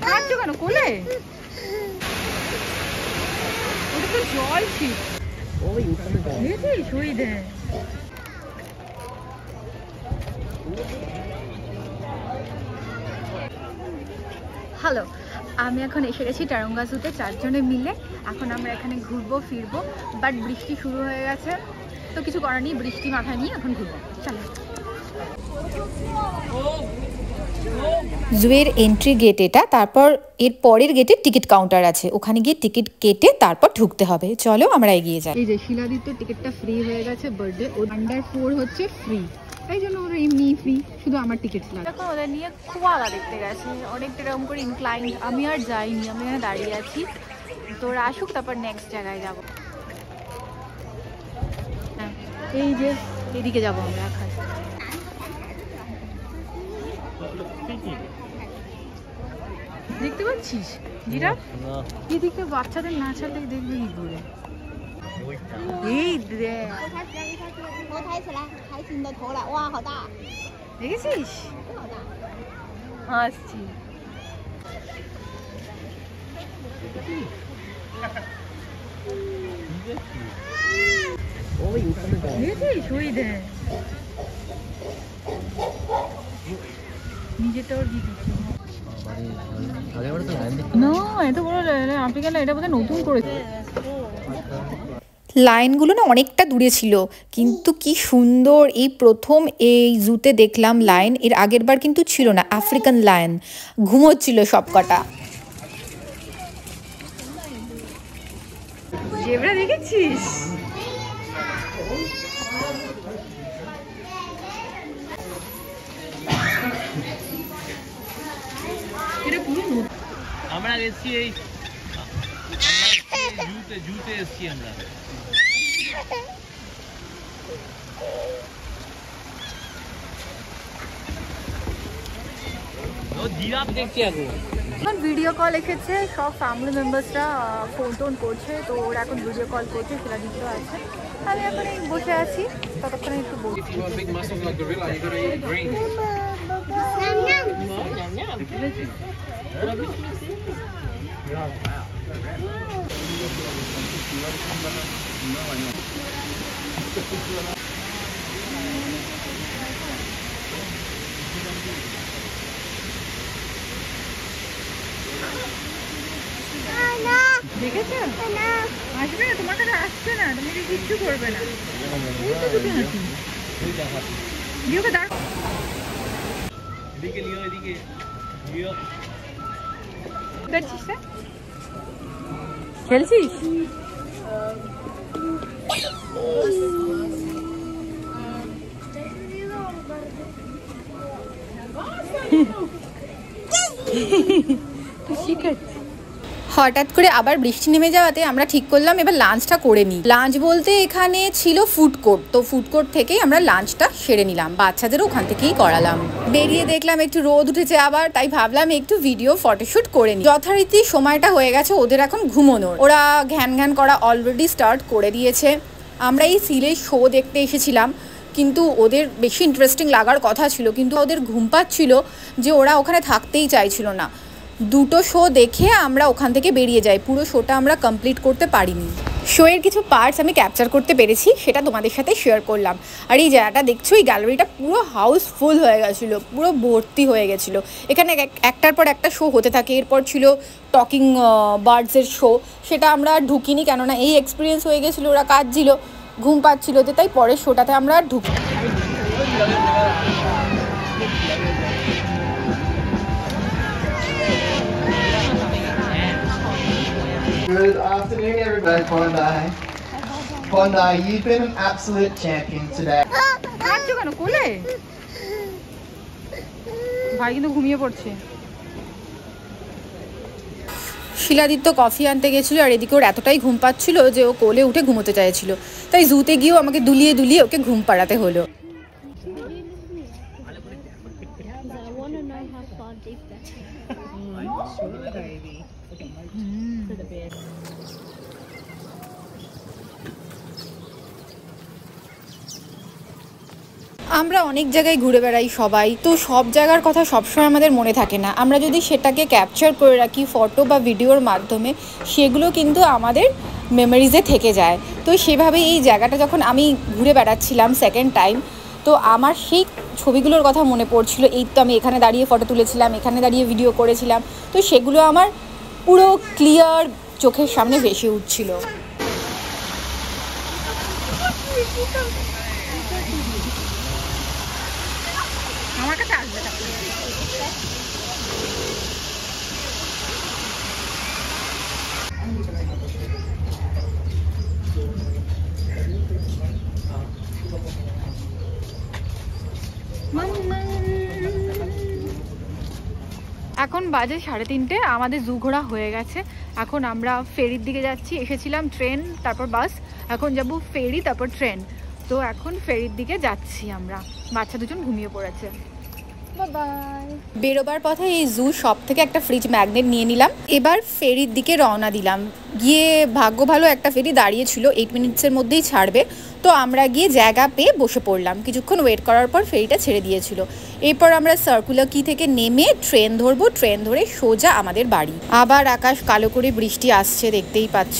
কাঁদছো কেন? কোলে ওটা তো জল ছিল। হ্যালো, আমি এখন এসে গেছি টারঙ্গা জুতে 4 জনে মিলে। এখন আমরা এখানে ঘুরবো ফিরবো, বাট বৃষ্টি শুরু হয়ে গেছে, তো কিছু করার নেই, বৃষ্টি মাথায় নিয়ে এখন ঘুরবো। চলো। জুয়ের এন্ট্রি গেট এটা, তারপর এর পরের গেটে টিকিট কাউন্টার আছে, ওখানে গিয়ে টিকিট কেটে তারপর ঢুকতে হবে। চলো আমরা এগিয়ে যাই। এই যে শিলাদিত্য টিকিটটা ফ্রি হয়ে গেছে, বার্থডে ও আন্ডার 4 হচ্ছে ফ্রি, তাই জন্য ওরা এমনি ফ্রি, শুধু আমার টিকিট লাগে। এখন ওদের নিয়ে কোয়ালা দেখতে গেছে, অনেকটা এরকম করে ইনক্লাইন। আমি আর যাইনি, আমি এখানে দাঁড়িয়ে আছি, তো ওরা আসুক তারপর নেক্সট জায়গায় যাবো। হ্যাঁ, এই যে এদিকে যাবো আমরা এখন। দেখতে পাচ্ছিস জিরাফ? এদিকে বাচ্চাদের না ছাড়লে দেখবি কি করে? এই দেখেছিস? আসছি। দেখেছিস ওই দেখ, নিজেরটা ওর দিদি। না, এত বড় আফ্রিকান এটা বোধহয় নতুন করেছে। লাইনগুলো না অনেকটা দূরে ছিল, কিন্তু কি সুন্দর। এই প্রথম এই জুতে দেখলাম লাইন, এর আগের বার কিন্তু ছিল না আফ্রিকান লায়ন, ঘুমোচ্ছিল সব কটা। জেব্রা দেখেছিস? আমরা এসছি এই জুতে এসছি আমরা। জিরাফ দেখছি এখন। ভিডিও কল এসেছে, সব ফ্যামিলি মেম্বার্সরা ফোন টোন করছে, তো ওরা এখন ভিডিও কল করছে, শিলাদিত্য আছে, আমি এখন বসে আছি, ততক্ষণে একটু বলছি। দেখেছো? আসবে না, তোমার কাছে আসছে না, তোমাকে কিচ্ছু করবে না। খেলছিস? হঠাৎ করে আবার বৃষ্টি নেমে যাওয়াতে আমরা ঠিক করলাম এবার লাঞ্চটা করে নিই। লাঞ্চ বলতে এখানে ছিল ফুড কোর্ট, তো ফুড কোর্ট থেকেই আমরা লাঞ্চটা সেরে নিলাম, বাচ্চাদেরও ওখান থেকেই করালাম। বেরিয়ে দেখলাম একটু রোদ উঠেছে আবার, তাই ভাবলাম একটু ভিডিও ফটোশ্যুট করে নিই। যথারীতি সময়টা হয়ে গেছে ওদের এখন ঘুমোনোর, ওরা ঘ্যান ঘ্যান করা অলরেডি স্টার্ট করে দিয়েছে। আমরা এই সিলের শো দেখতে এসেছিলাম, কিন্তু ওদের বেশি ইন্টারেস্টিং লাগার কথা ছিল, কিন্তু ওদের ঘুম পাচ্ছিল যে ওরা ওখানে থাকতেই চাইছিল না। দুটো শো দেখে আমরা ওখান থেকে বেরিয়ে যাই, পুরো শোটা আমরা কমপ্লিট করতে পারিনি। শোয়ের কিছু পার্টস আমি ক্যাপচার করতে পেরেছি, সেটা তোমাদের সাথে শেয়ার করলাম। আর এই জায়গাটা দেখছো, এই গ্যালারিটা পুরো হাউসফুল হয়ে গেছিলো, পুরো ভর্তি হয়ে গেছিলো। এখানে একটার পর একটা শো হতে থাকে। এরপর ছিল টকিং বার্ডসের শো, সেটা আমরা ঢুকিনি, কেননা এই এক্সপিরিয়েন্স হয়ে গেছিলো, ওরা কাঁদছিল, ঘুম পাচ্ছিল, তাই পরের শোটাতে আমরা ঢুকি। Good afternoon, everybody. Bondi. Bondi, you've been an absolute champion today. কাঁদছো কেন? কোলে ভাই কিন্তু ঘুমিয়ে পড়ছে। শিলাদিত্য কফি আনতে গেছিলো, আর এদিকে ওর এতটাই ঘুম পাচ্ছিল যে ও কোলে উঠে ঘুমোতে চাইছিল, তাই জুতে গিয়েও আমাকে দুলিয়ে দুলিয়ে ওকে ঘুম পাড়াতে হলো। আমরা অনেক জায়গায় ঘুরে বেড়াই সবাই, তো সব জায়গার কথা সবসময় আমাদের মনে থাকে না। আমরা যদি সেটাকে ক্যাপচার করে রাখি ফটো বা ভিডিওর মাধ্যমে, সেগুলো কিন্তু আমাদের মেমোরিজে থেকে যায়। তো সেভাবে এই জায়গাটা যখন আমি ঘুরে বেড়াচ্ছিলাম সেকেন্ড টাইম, তো আমার সেই ছবিগুলোর কথা মনে পড়ছিল। এই তো আমি এখানে দাঁড়িয়ে ফটো তুলেছিলাম, এখানে দাঁড়িয়ে ভিডিও করেছিলাম, তো সেগুলো আমার পুরো ক্লিয়ার চোখের সামনে ভেসে উঠছিল। আমার কাছে আসবে না। এখন বাজে 3:30, আমাদের জু ঘোরা হয়ে গেছে। এখন আমরা ফেরির দিকে যাচ্ছি। এসেছিলাম ট্রেন, তারপর বাস, এখন যাব ফেরি, তারপর ট্রেন। তো এখন ফেরির দিকে যাচ্ছি আমরা। বাচ্চা দুজন ঘুমিয়ে পড়েছে। বেরোবার পথে এই জু শপ থেকে একটা ফ্রিজ ম্যাগনেট নিয়ে নিলাম। এবার ফেরির দিকে রওনা দিলাম। গিয়ে ভাগ্য ভালো একটা ফেরি দাঁড়িয়েছিল, 8 মিনিটসের মধ্যেই ছাড়বে। তো আমরা গিয়ে জায়গা পেয়ে বসে পড়লাম। কিছুক্ষণ ওয়েট করার পর ফেরিটা ছেড়ে দিয়েছিল। এরপর আমরা সার্কুলার কি থেকে নেমে ট্রেন ধরবো, ট্রেন ধরে সোজা আমাদের বাড়ি। আবার আকাশ কালো করে বৃষ্টি আসছে, দেখতেই পাচ্ছ।